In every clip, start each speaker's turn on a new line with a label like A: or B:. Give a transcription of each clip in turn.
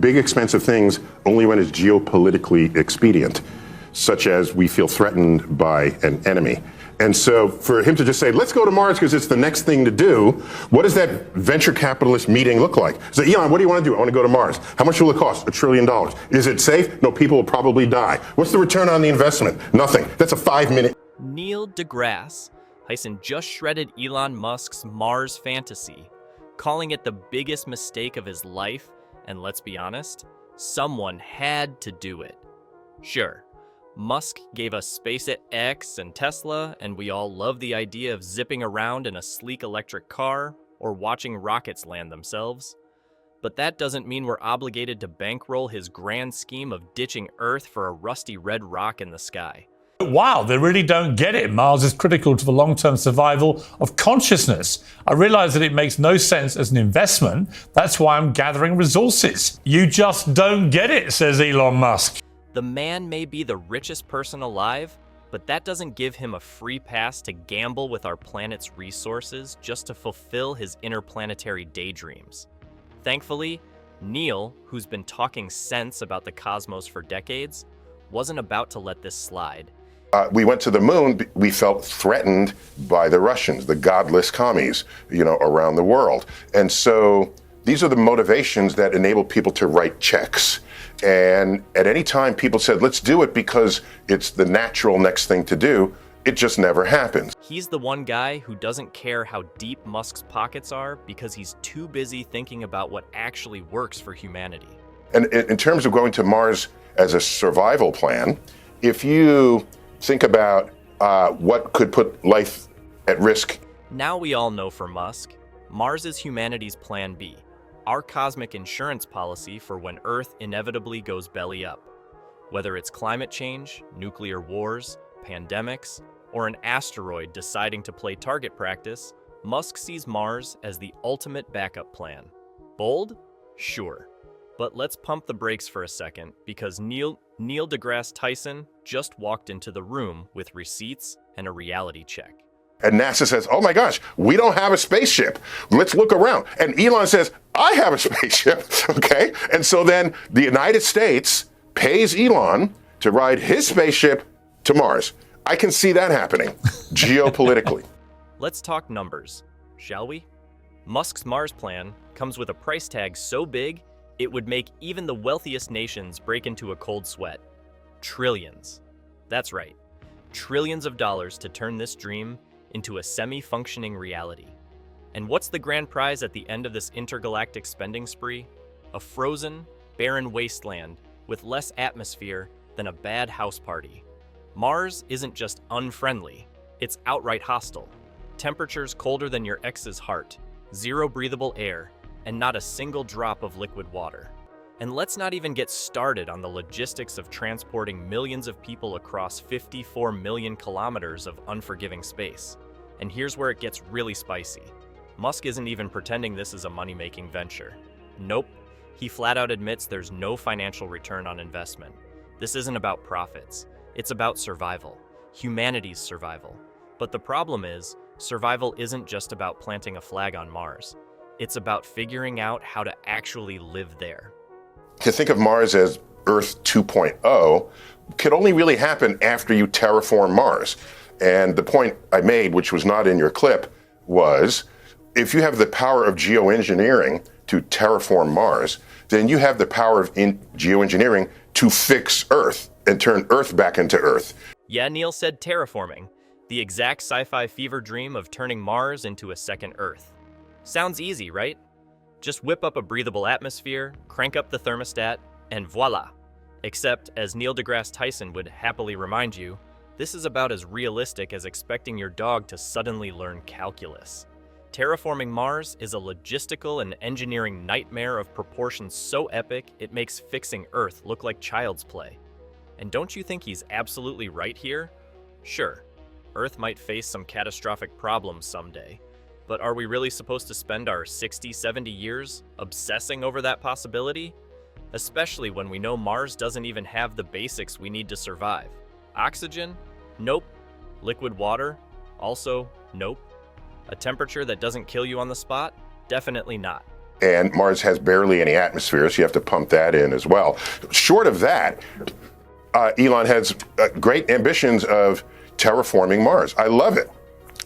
A: big expensive things only when it's geopolitically expedient, such as we feel threatened by an enemy. And so for him to just say, let's go to Mars because it's the next thing to do, what does that venture capitalist meeting look like? So Elon, what do you want to do? I want to go to Mars. How much will it cost? $1 trillion. Is it safe? No, people will probably die. What's the return on the investment? Nothing. That's a 5-minute.
B: Neil deGrasse Tyson just shredded Elon Musk's Mars fantasy, calling it the biggest mistake of his life, and let's be honest, someone had to do it. Sure, Musk gave us SpaceX and Tesla, and we all love the idea of zipping around in a sleek electric car or watching rockets land themselves. But that doesn't mean we're obligated to bankroll his grand scheme of ditching Earth for a rusty red rock in the sky.
C: Wow, they really don't get it. Mars is critical to the long-term survival of consciousness. I realize that it makes no sense as an investment. That's why I'm gathering resources. You just don't get it, says Elon Musk.
B: The man may be the richest person alive, but that doesn't give him a free pass to gamble with our planet's resources just to fulfill his interplanetary daydreams. Thankfully, Neil, who's been talking sense about the cosmos for decades, wasn't about to let this slide.
A: We went to the moon. We felt threatened by the Russians, the godless commies, around the world. And so these are the motivations that enable people to write checks. And at any time people said, let's do it because it's the natural next thing to do, it just never happens.
B: He's the one guy who doesn't care how deep Musk's pockets are because he's too busy thinking about what actually works for humanity.
A: And in terms of going to Mars as a survival plan, if you think about what could put life at risk.
B: Now we all know for Musk, Mars is humanity's plan B, our cosmic insurance policy for when Earth inevitably goes belly up. Whether it's climate change, nuclear wars, pandemics, or an asteroid deciding to play target practice, Musk sees Mars as the ultimate backup plan. Bold? Sure. But let's pump the brakes for a second, because Neil deGrasse Tyson just walked into the room with receipts and a reality check.
A: And NASA says, oh my gosh, we don't have a spaceship. Let's look around. And Elon says, I have a spaceship, okay? And so then the United States pays Elon to ride his spaceship to Mars. I can see that happening geopolitically.
B: Let's talk numbers, shall we? Musk's Mars plan comes with a price tag so big, it would make even the wealthiest nations break into a cold sweat. Trillions. That's right. Trillions of dollars to turn this dream into a semi-functioning reality. And what's the grand prize at the end of this intergalactic spending spree? A frozen, barren wasteland with less atmosphere than a bad house party. Mars isn't just unfriendly, it's outright hostile. Temperatures colder than your ex's heart, zero breathable air, and not a single drop of liquid water. And let's not even get started on the logistics of transporting millions of people across 54 million kilometers of unforgiving space. And here's where it gets really spicy. Musk isn't even pretending this is a money-making venture. Nope, he flat out admits there's no financial return on investment. This isn't about profits, it's about survival, humanity's survival. But the problem is, survival isn't just about planting a flag on Mars. It's about figuring out how to actually live there.
A: To think of Mars as Earth 2.0 could only really happen after you terraform Mars. And the point I made, which was not in your clip, was if you have the power of geoengineering to terraform Mars, then you have the power of geoengineering to fix Earth and turn Earth back into Earth.
B: Yeah, Neil said terraforming, the exact sci-fi fever dream of turning Mars into a second Earth. Sounds easy, right? Just whip up a breathable atmosphere, crank up the thermostat, and voila. Except, as Neil deGrasse Tyson would happily remind you, this is about as realistic as expecting your dog to suddenly learn calculus. Terraforming Mars is a logistical and engineering nightmare of proportions so epic it makes fixing Earth look like child's play. And don't you think he's absolutely right here? Sure, Earth might face some catastrophic problems someday, but are we really supposed to spend our 60, 70 years obsessing over that possibility? Especially when we know Mars doesn't even have the basics we need to survive. Oxygen? Nope. Liquid water? Also, nope. A temperature that doesn't kill you on the spot? Definitely not.
A: And Mars has barely any atmosphere, so you have to pump that in as well. Short of that, Elon has great ambitions of terraforming Mars. I love it.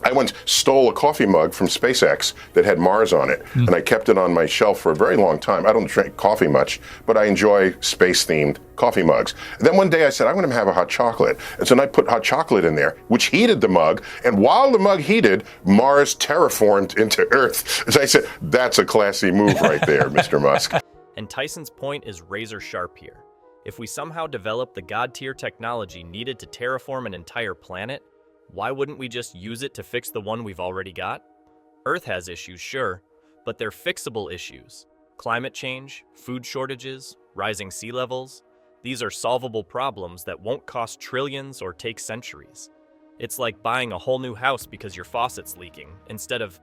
A: I once stole a coffee mug from SpaceX that had Mars on it, and I kept it on my shelf for a very long time. I don't drink coffee much, but I enjoy space-themed coffee mugs. And then one day I said, I'm going to have a hot chocolate. And so I put hot chocolate in there, which heated the mug. And while the mug heated, Mars terraformed into Earth. So I said, that's a classy move right there, Mr. Musk.
B: And Tyson's point is razor sharp here. If we somehow develop the god-tier technology needed to terraform an entire planet, why wouldn't we just use it to fix the one we've already got? Earth has issues, sure, but they're fixable issues. Climate change, food shortages, rising sea levels, these are solvable problems that won't cost trillions or take centuries. It's like buying a whole new house because your faucet's leaking, instead of,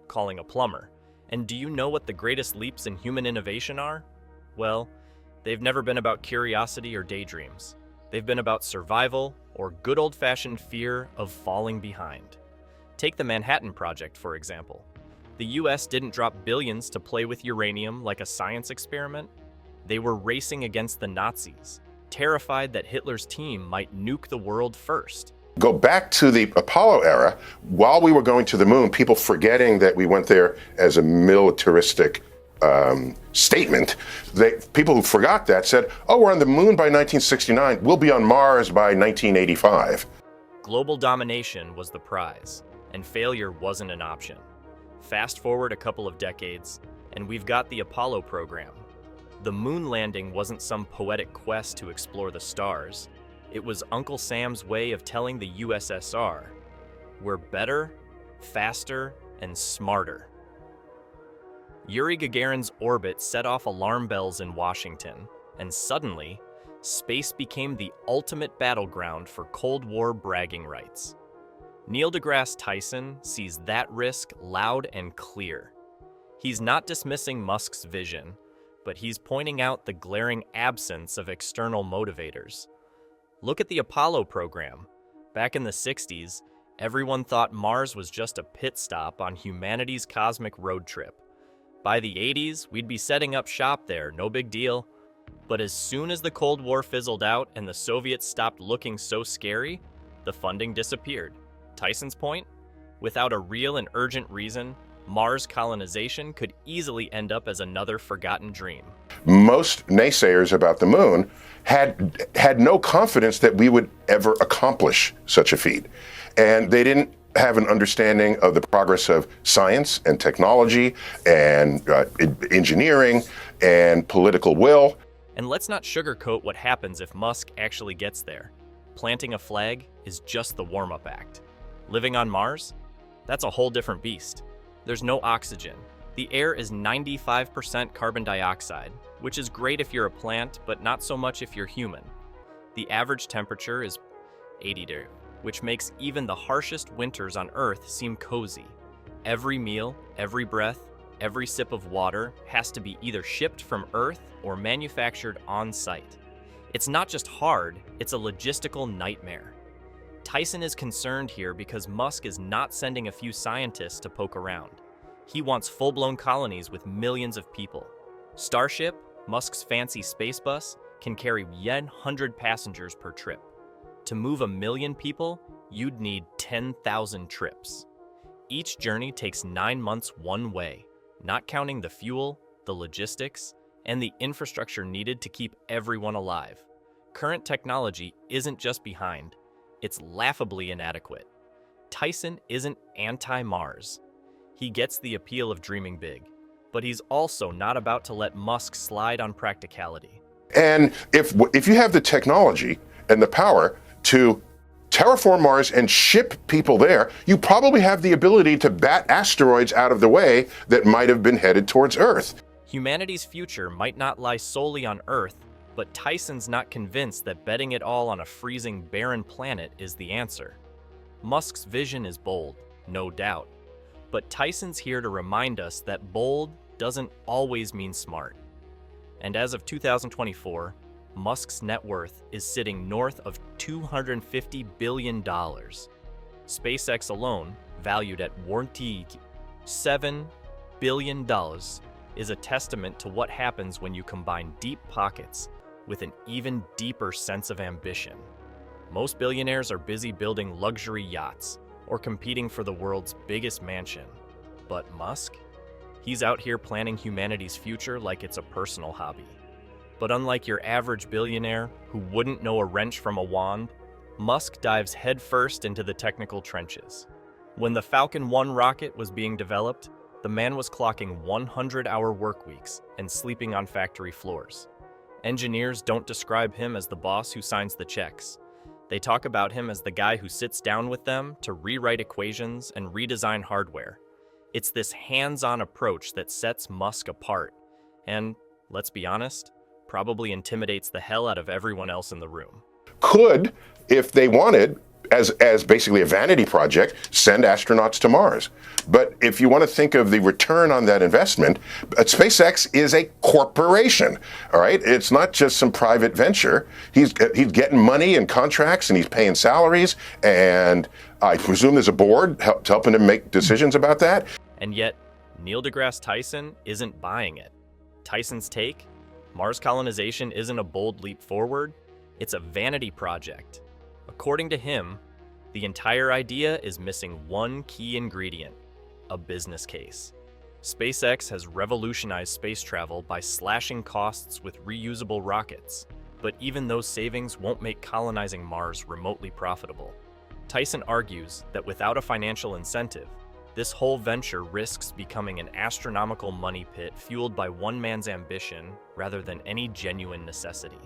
B: calling a plumber. And do you know what the greatest leaps in human innovation are? Well, they've never been about curiosity or daydreams. They've been about survival or good old-fashioned fear of falling behind. Take the Manhattan Project, for example. The US didn't drop billions to play with uranium like a science experiment. They were racing against the Nazis, terrified that Hitler's team might nuke the world first.
A: Go back to the Apollo era. While we were going to the moon, people forgetting that we went there as a militaristic statement, people who forgot that said, oh, we're on the moon by 1969, we'll be on Mars by 1985.
B: Global domination was the prize, and failure wasn't an option. Fast forward a couple of decades, and we've got the Apollo program. The moon landing wasn't some poetic quest to explore the stars. It was Uncle Sam's way of telling the USSR, we're better, faster, and smarter. Yuri Gagarin's orbit set off alarm bells in Washington, and suddenly, space became the ultimate battleground for Cold War bragging rights. Neil deGrasse Tyson sees that risk loud and clear. He's not dismissing Musk's vision, but he's pointing out the glaring absence of external motivators. Look at the Apollo program. Back in the 60s, everyone thought Mars was just a pit stop on humanity's cosmic road trip. By the 80s, we'd be setting up shop there, no big deal. But as soon as the Cold War fizzled out and the Soviets stopped looking so scary, the funding disappeared. Tyson's point? Without a real and urgent reason, Mars colonization could easily end up as another forgotten dream.
A: Most naysayers about the moon had no confidence that we would ever accomplish such a feat. And they didn't have an understanding of the progress of science and technology and engineering and political will.
B: And let's not sugarcoat what happens if Musk actually gets there. Planting a flag is just the warm-up act. Living on Mars? That's a whole different beast. There's no oxygen. The air is 95% carbon dioxide, which is great if you're a plant, but not so much if you're human. The average temperature is 80 degrees, which makes even the harshest winters on Earth seem cozy. Every meal, every breath, every sip of water has to be either shipped from Earth or manufactured on site. It's not just hard, it's a logistical nightmare. Tyson is concerned here because Musk is not sending a few scientists to poke around. He wants full-blown colonies with millions of people. Starship, Musk's fancy space bus, can carry 100 passengers per trip. To move 1 million people, you'd need 10,000 trips. Each journey takes 9 months one way, not counting the fuel, the logistics, and the infrastructure needed to keep everyone alive. Current technology isn't just behind, it's laughably inadequate. Tyson isn't anti-Mars. He gets the appeal of dreaming big, but he's also not about to let Musk slide on practicality.
A: And if you have the technology and the power to terraform Mars and ship people there, you probably have the ability to bat asteroids out of the way that might have been headed towards Earth.
B: Humanity's future might not lie solely on Earth, but Tyson's not convinced that betting it all on a freezing, barren planet is the answer. Musk's vision is bold, no doubt, but Tyson's here to remind us that bold doesn't always mean smart. And as of 2024, Musk's net worth is sitting north of $250 billion. SpaceX alone, valued at $7 billion, is a testament to what happens when you combine deep pockets with an even deeper sense of ambition. Most billionaires are busy building luxury yachts or competing for the world's biggest mansion. But Musk? He's out here planning humanity's future like it's a personal hobby. But unlike your average billionaire who wouldn't know a wrench from a wand, Musk dives headfirst into the technical trenches. When the Falcon 1 rocket was being developed, the man was clocking 100-hour work weeks and sleeping on factory floors. Engineers don't describe him as the boss who signs the checks. They talk about him as the guy who sits down with them to rewrite equations and redesign hardware. It's this hands-on approach that sets Musk apart and, let's be honest, probably intimidates the hell out of everyone else in the room.
A: Could, if they wanted, as basically a vanity project, send astronauts to Mars. But if you want to think of the return on that investment, SpaceX is a corporation, all right? It's not just some private venture. He's getting money and contracts, and he's paying salaries, and I presume there's a board helping him make decisions about that.
B: And yet, Neil deGrasse Tyson isn't buying it. Tyson's take? Mars colonization isn't a bold leap forward, it's a vanity project. According to him, the entire idea is missing one key ingredient: a business case. SpaceX has revolutionized space travel by slashing costs with reusable rockets, but even those savings won't make colonizing Mars remotely profitable. Tyson argues that without a financial incentive, this whole venture risks becoming an astronomical money pit fueled by one man's ambition rather than any genuine necessity.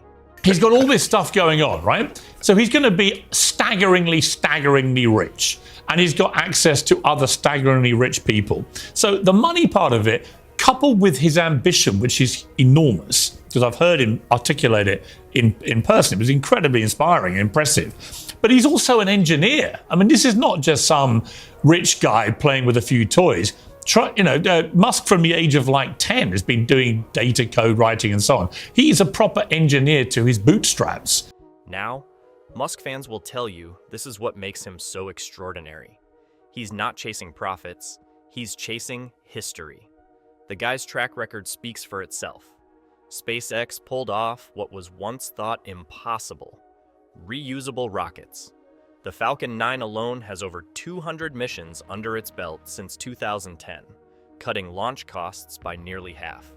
C: He's got all this stuff going on, right? So he's going to be staggeringly rich. And he's got access to other staggeringly rich people. So the money part of it, coupled with his ambition, which is enormous, because I've heard him articulate it in person. It was incredibly inspiring and impressive. But he's also an engineer. I mean, this is not just some rich guy playing with a few toys. Musk from the age of like 10 has been doing data code writing and so on. He's a proper engineer to his bootstraps.
B: Now, Musk fans will tell you this is what makes him so extraordinary. He's not chasing profits, he's chasing history. The guy's track record speaks for itself. SpaceX pulled off what was once thought impossible: reusable rockets. The Falcon 9 alone has over 200 missions under its belt since 2010, cutting launch costs by nearly half.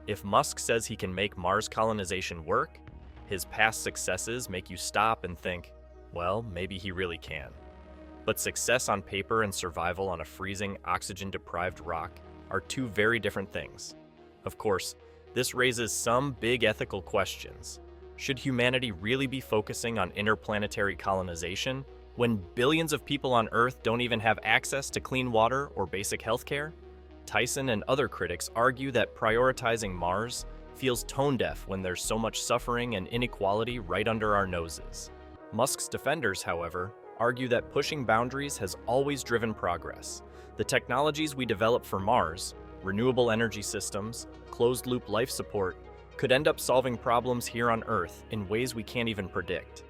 B: If Musk says he can make Mars colonization work, his past successes make you stop and think, well, maybe he really can. But success on paper and survival on a freezing, oxygen-deprived rock are two very different things. Of course, this raises some big ethical questions. Should humanity really be focusing on interplanetary colonization when billions of people on Earth don't even have access to clean water or basic healthcare? Tyson and other critics argue that prioritizing Mars feels tone-deaf when there's so much suffering and inequality right under our noses. Musk's defenders, however, argue that pushing boundaries has always driven progress. The technologies we develop for Mars, renewable energy systems, closed-loop life support, could end up solving problems here on Earth in ways we can't even predict.